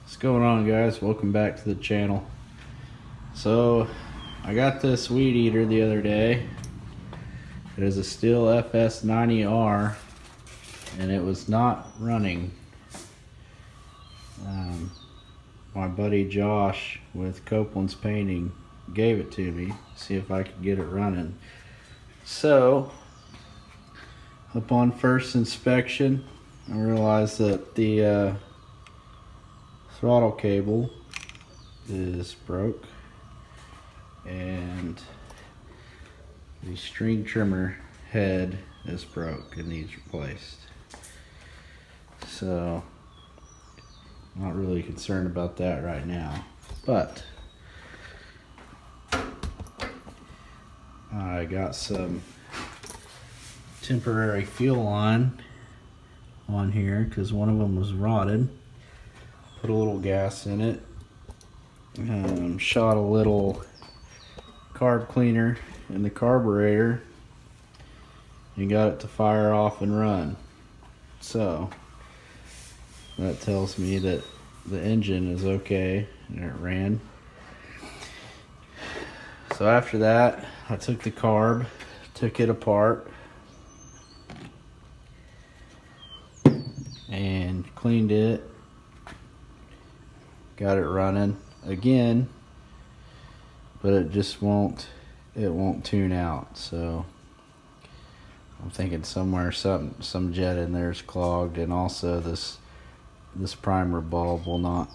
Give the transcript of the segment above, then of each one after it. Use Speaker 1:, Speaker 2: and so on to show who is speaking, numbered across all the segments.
Speaker 1: What's going on, guys? Welcome back to the channel. So I got this weed eater the other day. It is a Stihl FS90R and it was not running. My buddy Josh with Copeland's Painting gave it to me, see if I could get it running. So upon first inspection, I realized that the throttle cable is broke and the string trimmer head is broke and needs replaced. So I'm not really concerned about that right now, but I got some temporary fuel line on here because one of them was rotted. Put a little gas in it, shot a little carb cleaner in the carburetor and got it to fire off and run. So that tells me that the engine is okay and it ran. So after that, I took the carb, took it apart and cleaned it. Got it running again, but it just won't tune out. So I'm thinking somewhere some jet in there is clogged, and also this primer bulb will not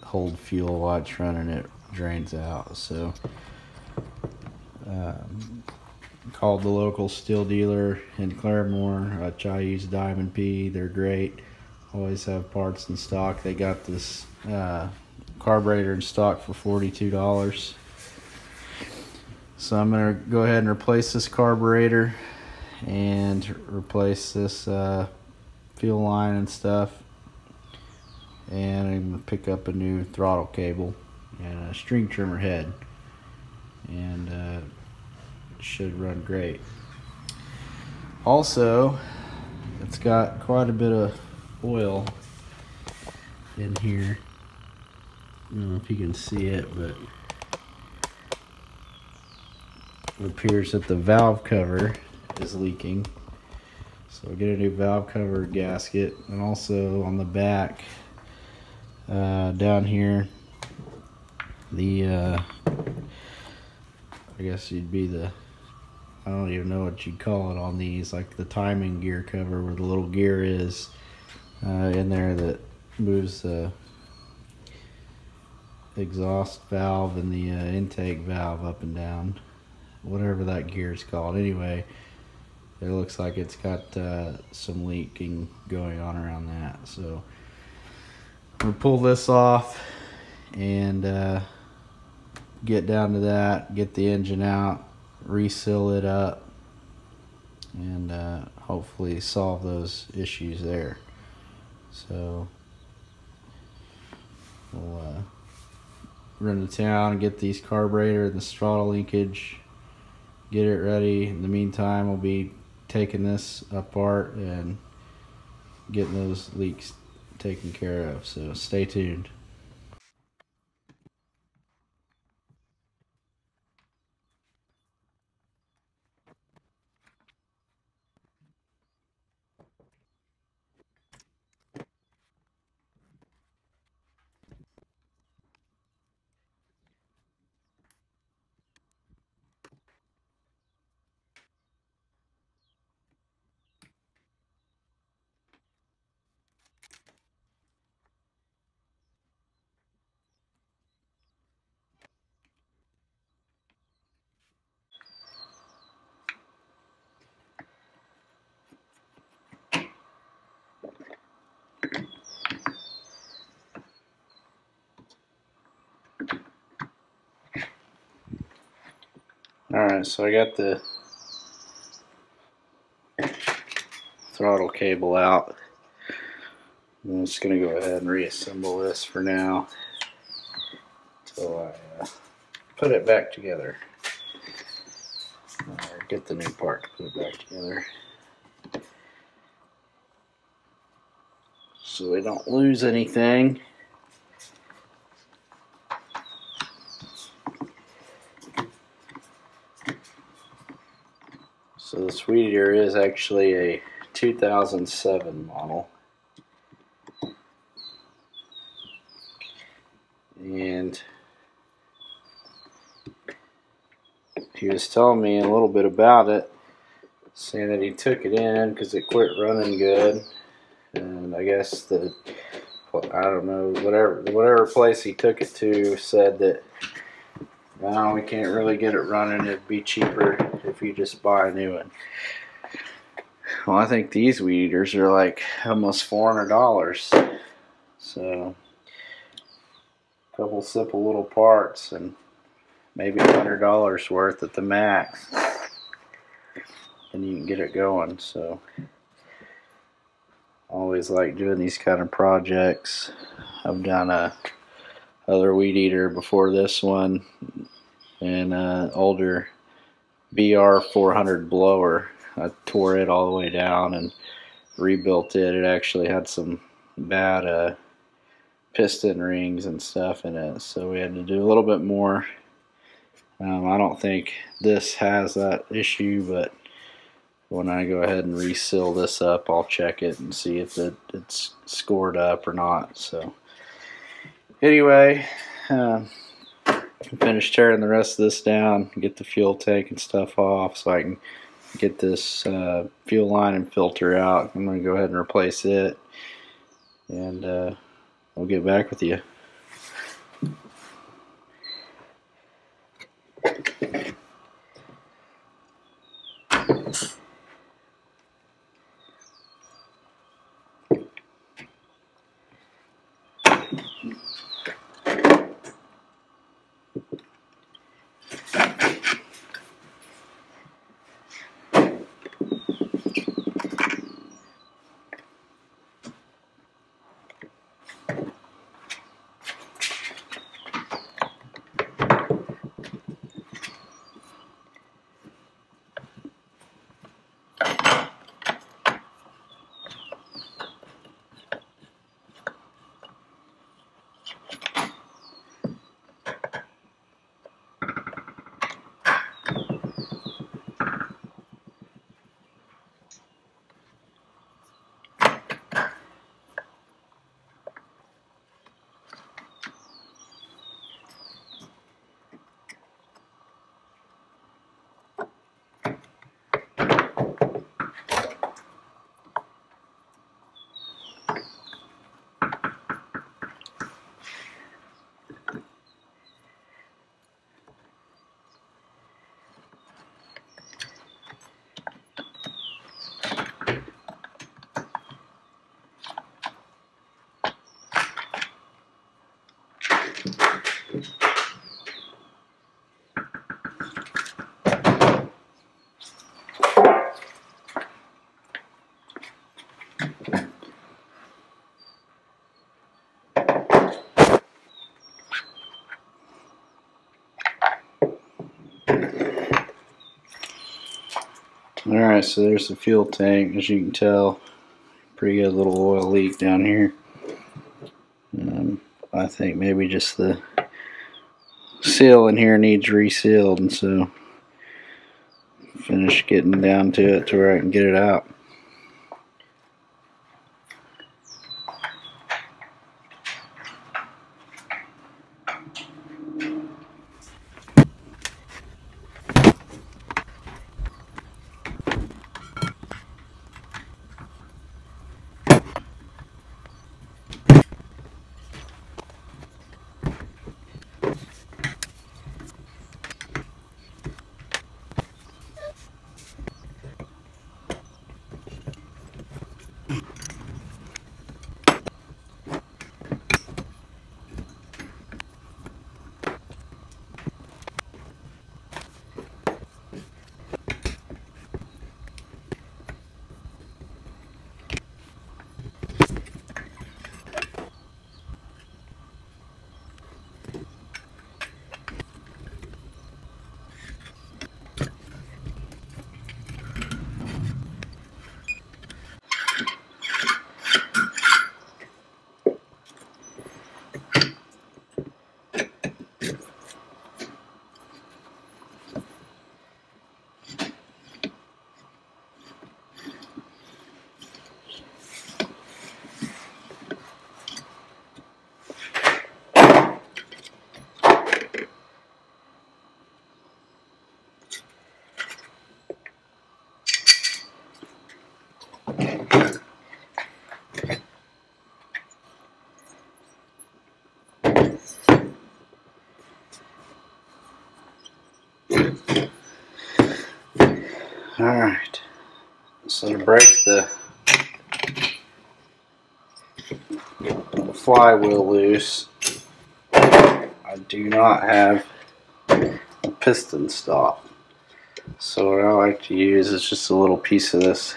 Speaker 1: hold fuel while it's running. It drains out. So called the local Stihl dealer in Claremore, which I use Diamond P. They're great, always have parts in stock. They got this carburetor in stock for $42. So I'm gonna go ahead and replace this carburetor and replace this fuel line and stuff, and I'm gonna pick up a new throttle cable and a string trimmer head, and it should run great. Also, it's got quite a bit of oil in here. I don't know if you can see it, but it appears that the valve cover is leaking. So I'll get a new valve cover gasket, and also on the back down here, the I guess you'd be the, I don't even know what you'd call it on these, like the timing gear cover where the little gear is in there that moves the exhaust valve and the intake valve up and down, whatever that gear is called. Anyway, it looks like it's got some leaking going on around that. So we'll pull this off and get down to that, get the engine out, reseal it up, and hopefully solve those issues there. So we'll run to town and get these carburetor and the throttle linkage, get it ready. In the meantime, we'll be taking this apart and getting those leaks taken care of. So stay tuned. Alright, so I got the throttle cable out. I'm just going to go ahead and reassemble this for now until I put it back together. Or get the new part to put it back together. so we don't lose anything. So this weed eater is actually a 2007 model, and he was telling me a little bit about it, saying that he took it in because it quit running good, and I guess the, I don't know, whatever place he took it to said that, well, we can't really get it running. It'd be cheaper if you just buy a new one. Well, I think these weed eaters are like almost $400. So a couple simple little parts and maybe $100 worth at the max, and you can get it going. So I always like doing these kind of projects. I've done a other weed eater before this one, and older BR 400 blower. I tore it all the way down and rebuilt it. It actually had some bad piston rings and stuff in it, so we had to do a little bit more. I don't think this has that issue, but when I go ahead and reseal this up, I'll check it and see if it's scored up or not. So anyway, finish tearing the rest of this down, get the fuel tank and stuff off so I can get this fuel line and filter out. I'm going to go ahead and replace it, and I'll get back with you. Alright, so there's the fuel tank. As you can tell, pretty good little oil leak down here. I think maybe just the seal in here needs resealed, and so finish getting down to it to where I can get it out. Alright, so to break the flywheel loose, I do not have a piston stop. So what I like to use is just a little piece of this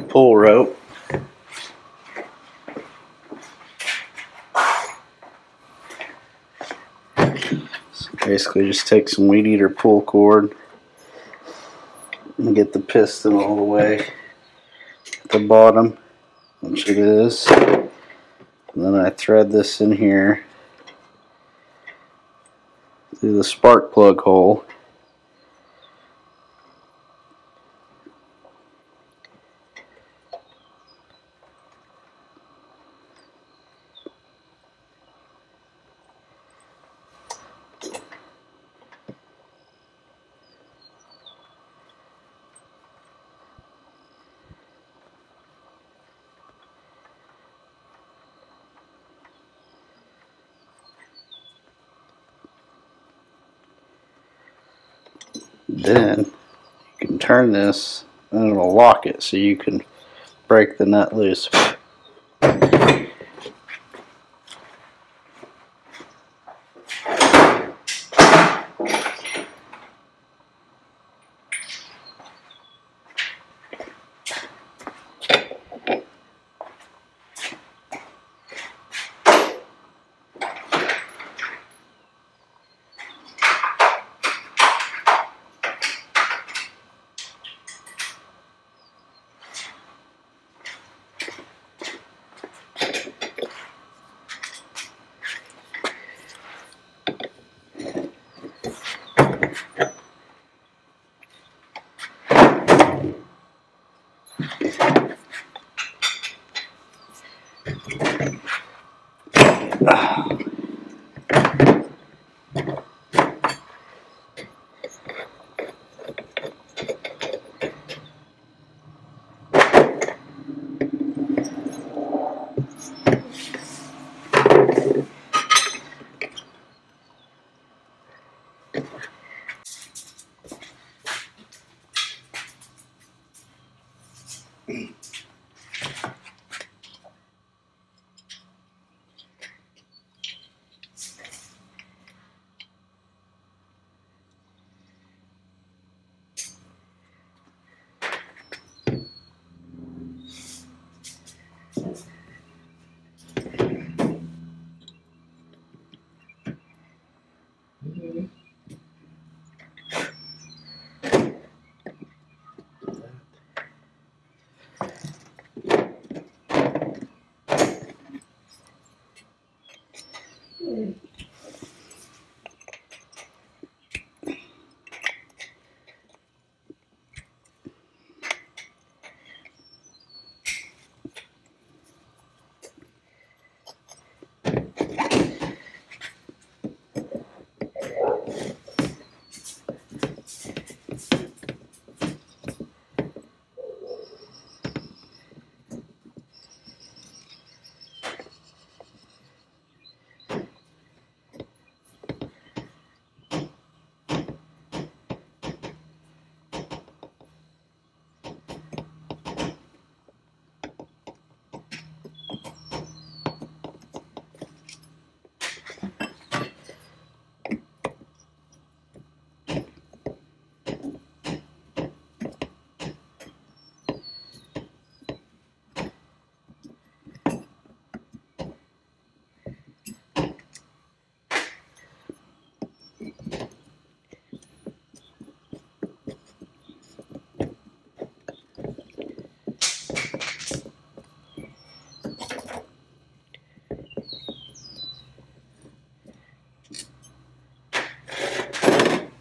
Speaker 1: pull rope. So basically just take some weed eater pull cord and get the piston all the way at the bottom, which it is. And then I thread this in here through the spark plug hole. Then you can turn this and it'll lock it so you can break the nut loose.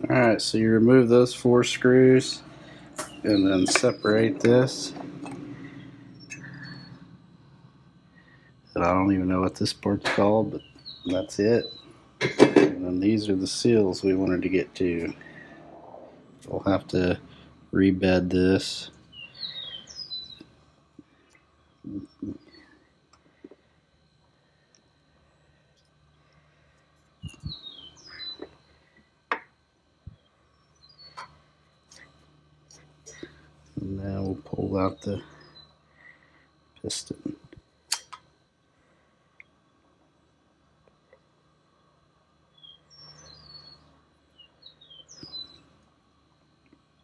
Speaker 1: Alright, so you remove those 4 screws and then separate this. And I don't even know what this part's called, but that's it. And then these are the seals we wanted to get to. We'll have to rebed this. And now we'll pull out the piston.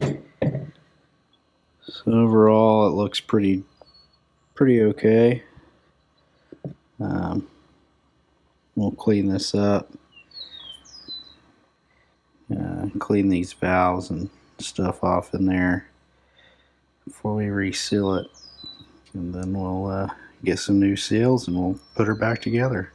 Speaker 1: So overall, it looks pretty okay. We'll clean this up, clean these valves and stuff off in there before we reseal it, and then we'll get some new seals and we'll put her back together.